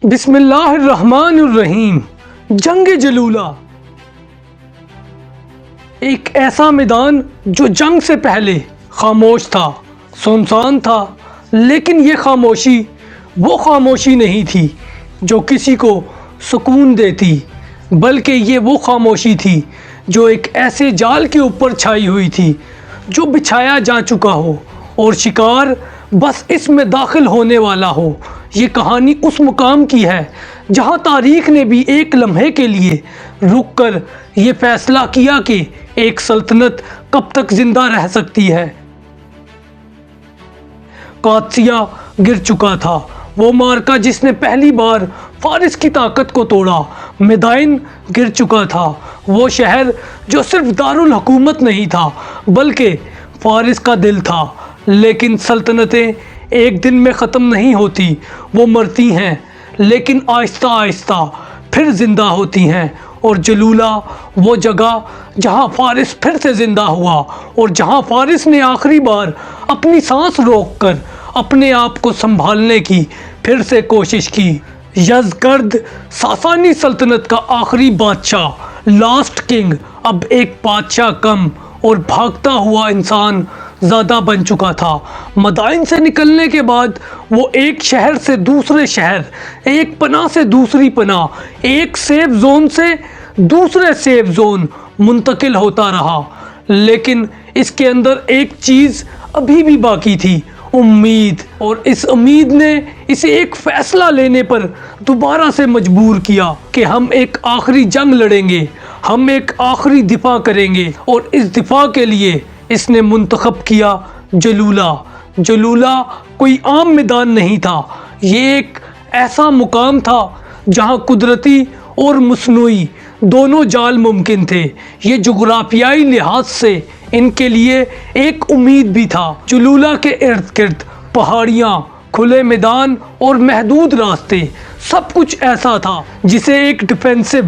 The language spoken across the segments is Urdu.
بسم اللہ الرحمن الرحیم۔ جنگ جلولہ ایک ایسا میدان جو جنگ سے پہلے خاموش تھا، سنسان تھا، لیکن یہ خاموشی وہ خاموشی نہیں تھی جو کسی کو سکون دیتی، بلکہ یہ وہ خاموشی تھی جو ایک ایسے جال کے اوپر چھائی ہوئی تھی جو بچھایا جا چکا ہو اور شکار بس اس میں داخل ہونے والا ہو۔ یہ کہانی اس مقام کی ہے جہاں تاریخ نے بھی ایک لمحے کے لیے رک کر یہ فیصلہ کیا کہ ایک سلطنت کب تک زندہ رہ سکتی ہے۔ قادسیہ گر چکا تھا، وہ مارکا جس نے پہلی بار فارس کی طاقت کو توڑا۔ میدائن گر چکا تھا، وہ شہر جو صرف دارالحکومت نہیں تھا بلکہ فارس کا دل تھا۔ لیکن سلطنتیں ایک دن میں ختم نہیں ہوتی، وہ مرتی ہیں لیکن آہستہ آہستہ پھر زندہ ہوتی ہیں۔ اور جلولہ وہ جگہ جہاں فارس پھر سے زندہ ہوا اور جہاں فارس نے آخری بار اپنی سانس روک کر اپنے آپ کو سنبھالنے کی پھر سے کوشش کی۔ یزگرد ساسانی سلطنت کا آخری بادشاہ، لاسٹ کنگ، اب ایک بادشاہ کم اور بھاگتا ہوا انسان زیادہ بن چکا تھا۔ مدائن سے نکلنے کے بعد وہ ایک شہر سے دوسرے شہر، ایک پناہ سے دوسری پناہ، ایک سیف زون سے دوسرے سیف زون منتقل ہوتا رہا، لیکن اس کے اندر ایک چیز ابھی بھی باقی تھی، امید۔ اور اس امید نے اسے ایک فیصلہ لینے پر دوبارہ سے مجبور کیا کہ ہم ایک آخری جنگ لڑیں گے، ہم ایک آخری دفاع کریں گے۔ اور اس دفاع کے لیے اس نے منتخب کیا جلولہ۔ جلولہ کوئی عام میدان نہیں تھا، یہ ایک ایسا مقام تھا جہاں قدرتی اور مصنوعی دونوں جال ممکن تھے۔ یہ جغرافیائی لحاظ سے ان کے لیے ایک امید بھی تھا۔ جلولہ کے ارد گرد پہاڑیاں، کھلے میدان اور محدود راستے، سب کچھ ایسا تھا جسے ایک ڈیفینسو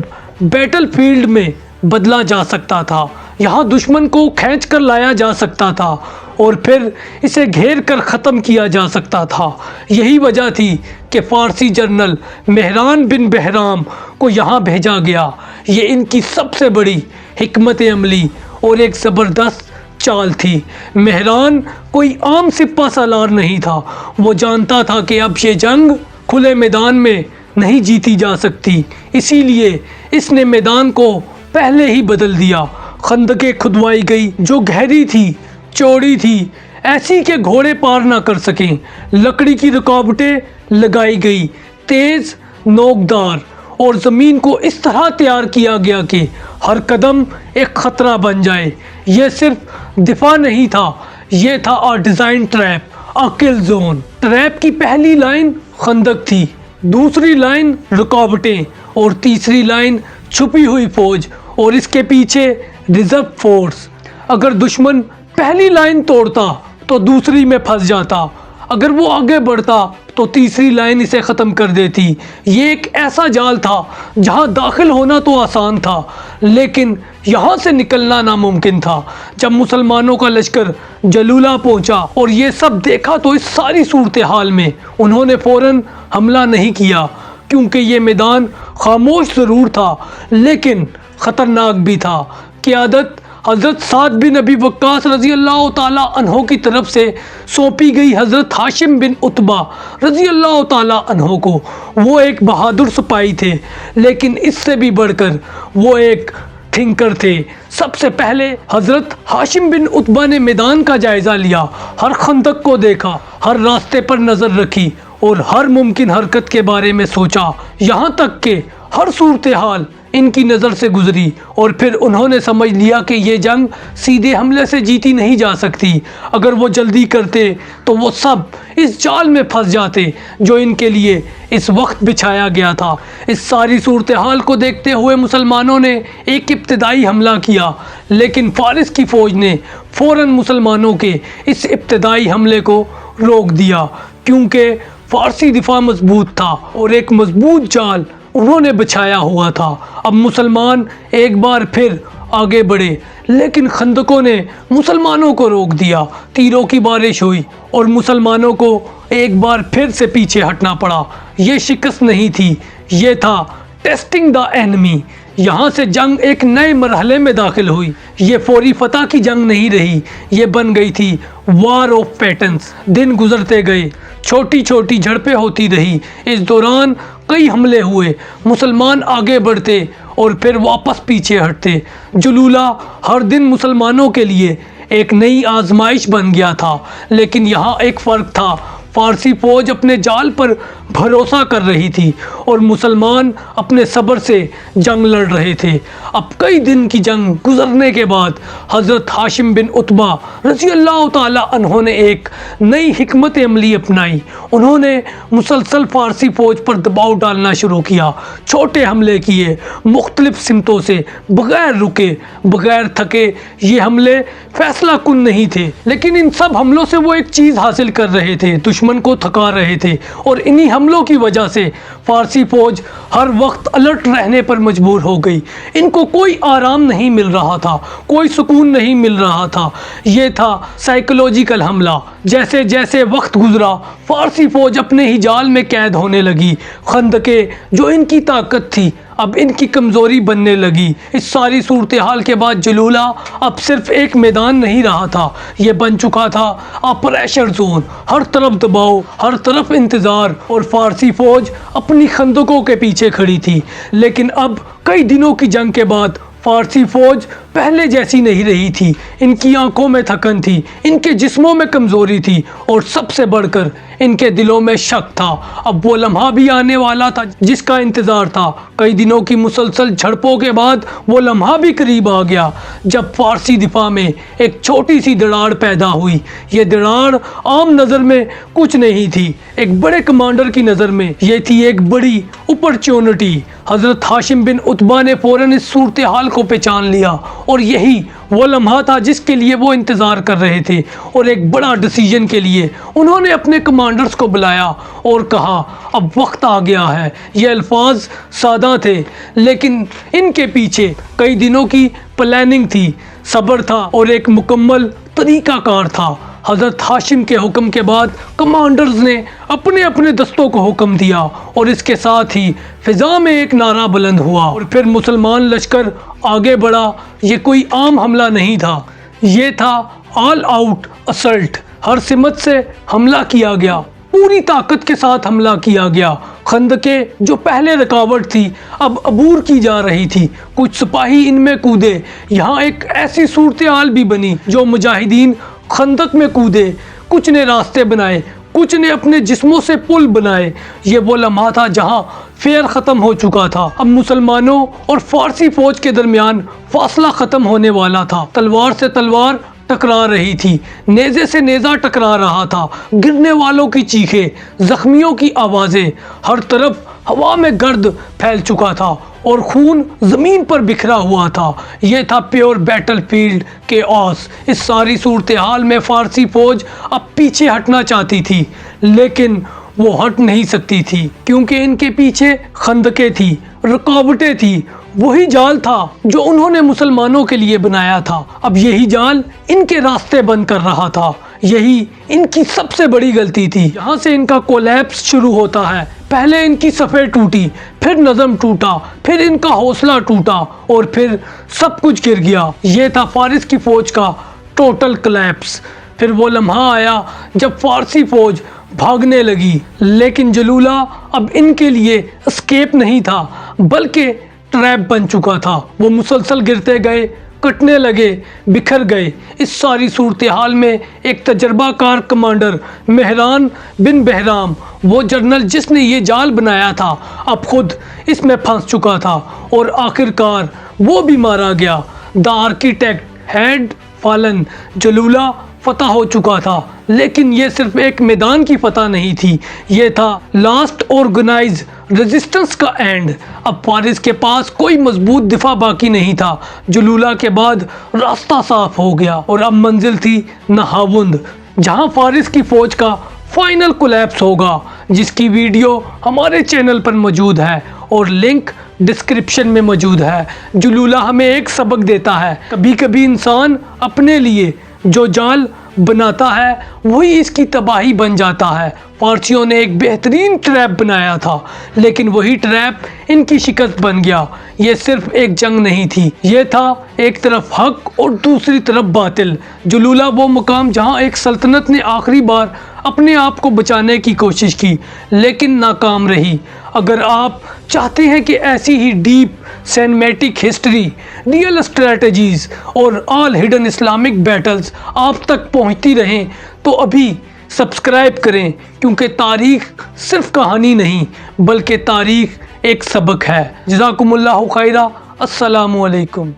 بیٹل فیلڈ میں بدلا جا سکتا تھا۔ یہاں دشمن کو کھینچ کر لایا جا سکتا تھا اور پھر اسے گھیر کر ختم کیا جا سکتا تھا۔ یہی وجہ تھی کہ فارسی جنرل مہران بن بہرام کو یہاں بھیجا گیا۔ یہ ان کی سب سے بڑی حکمت عملی اور ایک زبردست چال تھی۔ مہران کوئی عام سپہ سالار نہیں تھا، وہ جانتا تھا کہ اب یہ جنگ کھلے میدان میں نہیں جیتی جا سکتی، اسی لیے اس نے میدان کو پہلے ہی بدل دیا۔ خندقیں کھدوائی گئی جو گہری تھی، چوڑی تھی، ایسی کہ گھوڑے پار نہ کر سکیں۔ لکڑی کی رکاوٹیں لگائی گئی، تیز نوکدار، اور زمین کو اس طرح تیار کیا گیا کہ ہر قدم ایک خطرہ بن جائے۔ یہ صرف دفاع نہیں تھا، یہ تھا ڈیزائن ٹریپ، کل زون۔ ٹریپ کی پہلی لائن خندق تھی، دوسری لائن رکاوٹیں اور تیسری لائن چھپی ہوئی فوج اور اس کے پیچھے ریزرو فورس۔ اگر دشمن پہلی لائن توڑتا تو دوسری میں پھنس جاتا، اگر وہ آگے بڑھتا تو تیسری لائن اسے ختم کر دیتی۔ یہ ایک ایسا جال تھا جہاں داخل ہونا تو آسان تھا لیکن یہاں سے نکلنا ناممکن تھا۔ جب مسلمانوں کا لشکر جلولہ پہنچا اور یہ سب دیکھا تو اس ساری صورتحال میں انہوں نے فوراً حملہ نہیں کیا، کیونکہ یہ میدان خاموش ضرور تھا لیکن خطرناک بھی تھا۔ قیادت حضرت سعد بن ابی وقاص رضی اللہ تعالیٰ عنہ کی طرف سے سونپی گئی حضرت ہاشم بن عتبہ رضی اللہ تعالیٰ عنہ کو۔ وہ ایک بہادر سپاہی تھے لیکن اس سے بھی بڑھ کر وہ ایک تھنکر تھے۔ سب سے پہلے حضرت ہاشم بن عتبہ نے میدان کا جائزہ لیا، ہر خندق کو دیکھا، ہر راستے پر نظر رکھی اور ہر ممکن حرکت کے بارے میں سوچا، یہاں تک کہ ہر صورتحال ان کی نظر سے گزری اور پھر انہوں نے سمجھ لیا کہ یہ جنگ سیدھے حملے سے جیتی نہیں جا سکتی۔ اگر وہ جلدی کرتے تو وہ سب اس جال میں پھنس جاتے جو ان کے لیے اس وقت بچھایا گیا تھا۔ اس ساری صورتحال کو دیکھتے ہوئے مسلمانوں نے ایک ابتدائی حملہ کیا لیکن فارس کی فوج نے فوراً مسلمانوں کے اس ابتدائی حملے کو روک دیا، کیونکہ فارسی دفاع مضبوط تھا اور ایک مضبوط جال انہوں نے بچھایا ہوا تھا۔ اب مسلمان ایک بار پھر آگے بڑھے، لیکن خندقوں نے مسلمانوں کو روک دیا۔ تیروں کی بارش ہوئی اور مسلمانوں کو ایک بار پھر سے پیچھے ہٹنا پڑا۔ یہ شکست نہیں تھی، یہ تھا ٹیسٹنگ دا اینمی۔ یہاں سے جنگ ایک نئے مرحلے میں داخل ہوئی۔ یہ فوری فتح کی جنگ نہیں رہی، یہ بن گئی تھی وار آف پیٹرنز۔ دن گزرتے گئے، چھوٹی چھوٹی جھڑپیں ہوتی رہی۔ اس دوران کئی حملے ہوئے، مسلمان آگے بڑھتے اور پھر واپس پیچھے ہٹتے۔ جلولہ ہر دن مسلمانوں کے لیے ایک نئی آزمائش بن گیا تھا، لیکن یہاں ایک فرق تھا۔ فارسی فوج اپنے جال پر بھروسہ کر رہی تھی اور مسلمان اپنے صبر سے جنگ لڑ رہے تھے۔ اب کئی دن کی جنگ گزرنے کے بعد حضرت ہاشم بن عتبہ رضی اللہ تعالی عنہ نے ایک نئی حکمت عملی اپنائی۔ انہوں نے مسلسل فارسی فوج پر دباؤ ڈالنا شروع کیا، چھوٹے حملے کیے، مختلف سمتوں سے، بغیر رکے، بغیر تھکے۔ یہ حملے فیصلہ کن نہیں تھے، لیکن ان سب حملوں سے وہ ایک چیز حاصل کر رہے تھے، دشمن کو تھکا رہے تھے، اور انہی حملوں کی وجہ سے فارسی فوج ہر وقت الرٹ رہنے پر مجبور ہو گئی۔ ان کو کوئی آرام نہیں مل رہا تھا، کوئی سکون نہیں مل رہا تھا۔ یہ تھا سائیکولوجیکل حملہ۔ جیسے جیسے وقت گزرا، فارسی فوج اپنے ہی جال میں قید ہونے لگی۔ خندقیں جو ان کی طاقت تھی اب ان کی کمزوری بننے لگی۔ اس ساری صورتحال کے بعد جلولہ اب صرف ایک میدان نہیں رہا تھا، یہ بن چکا تھا پریشر زون۔ ہر طرف دباؤ، ہر طرف انتظار، اور فارسی فوج اپنی خندقوں کے پیچھے کھڑی تھی۔ لیکن اب کئی دنوں کی جنگ کے بعد فارسی فوج پہلے جیسی نہیں رہی تھی۔ ان کی آنکھوں میں تھکن تھی، ان کے جسموں میں کمزوری تھی، اور سب سے بڑھ کر ان کے دلوں میں شک تھا۔ اب وہ لمحہ بھی آنے والا تھا جس کا انتظار تھا۔ کئی دنوں کی مسلسل جھڑپوں کے بعد وہ لمحہ بھی قریب آ گیا جب فارسی دفاع میں ایک چھوٹی سی دراڑ پیدا ہوئی۔ یہ دراڑ عام نظر میں کچھ نہیں تھی، ایک بڑے کمانڈر کی نظر میں یہ تھی ایک بڑی اپرچونٹی۔ حضرت ہاشم بن عتبہ نے فوراً اس صورتحال کو پہچان لیا، اور یہی وہ لمحہ تھا جس کے لیے وہ انتظار کر رہے تھے، اور ایک بڑا ڈیسیژن کے لیے انہوں نے اپنے کمانڈرز کو بلایا اور کہا اب وقت آ گیا ہے۔ یہ الفاظ سادہ تھے، لیکن ان کے پیچھے کئی دنوں کی پلاننگ تھی، صبر تھا اور ایک مکمل طریقہ کار تھا۔ حضرت ہاشم کے حکم کے بعد کمانڈرز نے اپنے اپنے دستوں کو حکم دیا، اور اس کے ساتھ ہی فضا میں ایک نعرہ بلند ہوا، اور پھر مسلمان لشکر آگے بڑھا۔ یہ کوئی عام حملہ نہیں تھا، یہ تھا آل آؤٹ اسلٹ۔ ہر سمت سے حملہ کیا گیا، پوری طاقت کے ساتھ حملہ کیا گیا۔ خندقیں جو پہلے رکاوٹ تھی اب عبور کی جا رہی تھی، کچھ سپاہی ان میں کودے۔ یہاں ایک ایسی صورتحال بھی بنی جو مجاہدین خندق میں کودے، کچھ نے راستے بنائے، کچھ نے اپنے جسموں سے پل بنائے۔ یہ وہ لمحہ تھا جہاں فیئر ختم ہو چکا تھا۔ اب مسلمانوں اور فارسی فوج کے درمیان فاصلہ ختم ہونے والا تھا۔ تلوار سے تلوار ٹکرا رہی تھی، نیزے سے نیزہ ٹکرا رہا تھا، گرنے والوں کی چیخیں، زخمیوں کی آوازیں، ہر طرف ہوا میں گرد پھیل چکا تھا اور خون زمین پر بکھرا ہوا تھا۔ یہ تھا پیور بیٹل فیلڈ کے آس۔ اس ساری صورتحال میں فارسی فوج اب پیچھے ہٹنا چاہتی تھی، لیکن وہ ہٹ نہیں سکتی تھی، کیونکہ ان کے پیچھے خندقیں تھی، رکاوٹیں تھی۔ وہی جال تھا جو انہوں نے مسلمانوں کے لیے بنایا تھا، اب یہی جال ان کے راستے بند کر رہا تھا۔ یہی ان کی سب سے بڑی غلطی تھی۔ یہاں سے ان کا کولیپس شروع ہوتا ہے۔ پہلے ان کی صفیں ٹوٹی، پھر نظم ٹوٹا، پھر ان کا حوصلہ ٹوٹا، اور پھر سب کچھ گر گیا۔ یہ تھا فارس کی فوج کا ٹوٹل کولیپس۔ پھر وہ لمحہ آیا جب فارسی فوج بھاگنے لگی، لیکن جلولہ اب ان کے لیے اسکیپ نہیں تھا، بلکہ ٹریپ بن چکا تھا۔ وہ مسلسل گرتے گئے، کٹنے لگے، بکھر گئے۔ اس ساری صورتحال میں ایک تجربہ کار کمانڈر مہران بن بہرام، وہ جنرل جس نے یہ جال بنایا تھا، اب خود اس میں پھنس چکا تھا، اور آخر کار وہ بھی مارا گیا۔ دا آرکیٹیکٹ ہیڈ فالن۔ جلولہ فتح ہو چکا تھا، لیکن یہ صرف ایک میدان کی فتح نہیں تھی، یہ تھا لاسٹ آرگنائز ریزسٹنس کا اینڈ۔ اب فارس کے پاس کوئی مضبوط دفاع باقی نہیں تھا۔ جلولہ کے بعد راستہ صاف ہو گیا، اور اب منزل تھی نہاوند، جہاں فارس کی فوج کا فائنل کولیپس ہوگا، جس کی ویڈیو ہمارے چینل پر موجود ہے، اور لنک ڈسکرپشن میں موجود ہے۔ جلولہ ہمیں ایک سبق دیتا ہے، کبھی کبھی انسان اپنے لیے جو جال بناتا ہے وہی اس کی تباہی بن جاتا ہے۔ فارسیوں نے ایک بہترین ٹریپ بنایا تھا، لیکن وہی ٹریپ ان کی شکست بن گیا۔ یہ صرف ایک جنگ نہیں تھی، یہ تھا ایک طرف حق اور دوسری طرف باطل۔ جلولہ وہ مقام جہاں ایک سلطنت نے آخری بار اپنے آپ کو بچانے کی کوشش کی لیکن ناکام رہی۔ اگر آپ چاہتے ہیں کہ ایسی ہی ڈیپ سینمیٹک ہسٹری، ریئل اسٹریٹجیز اور آل ہڈن اسلامک بیٹلز آپ تک پہنچتی رہیں تو ابھی سبسکرائب کریں، کیونکہ تاریخ صرف کہانی نہیں بلکہ تاریخ ایک سبق ہے۔ جزاکم اللہ خیرہ۔ السلام علیکم۔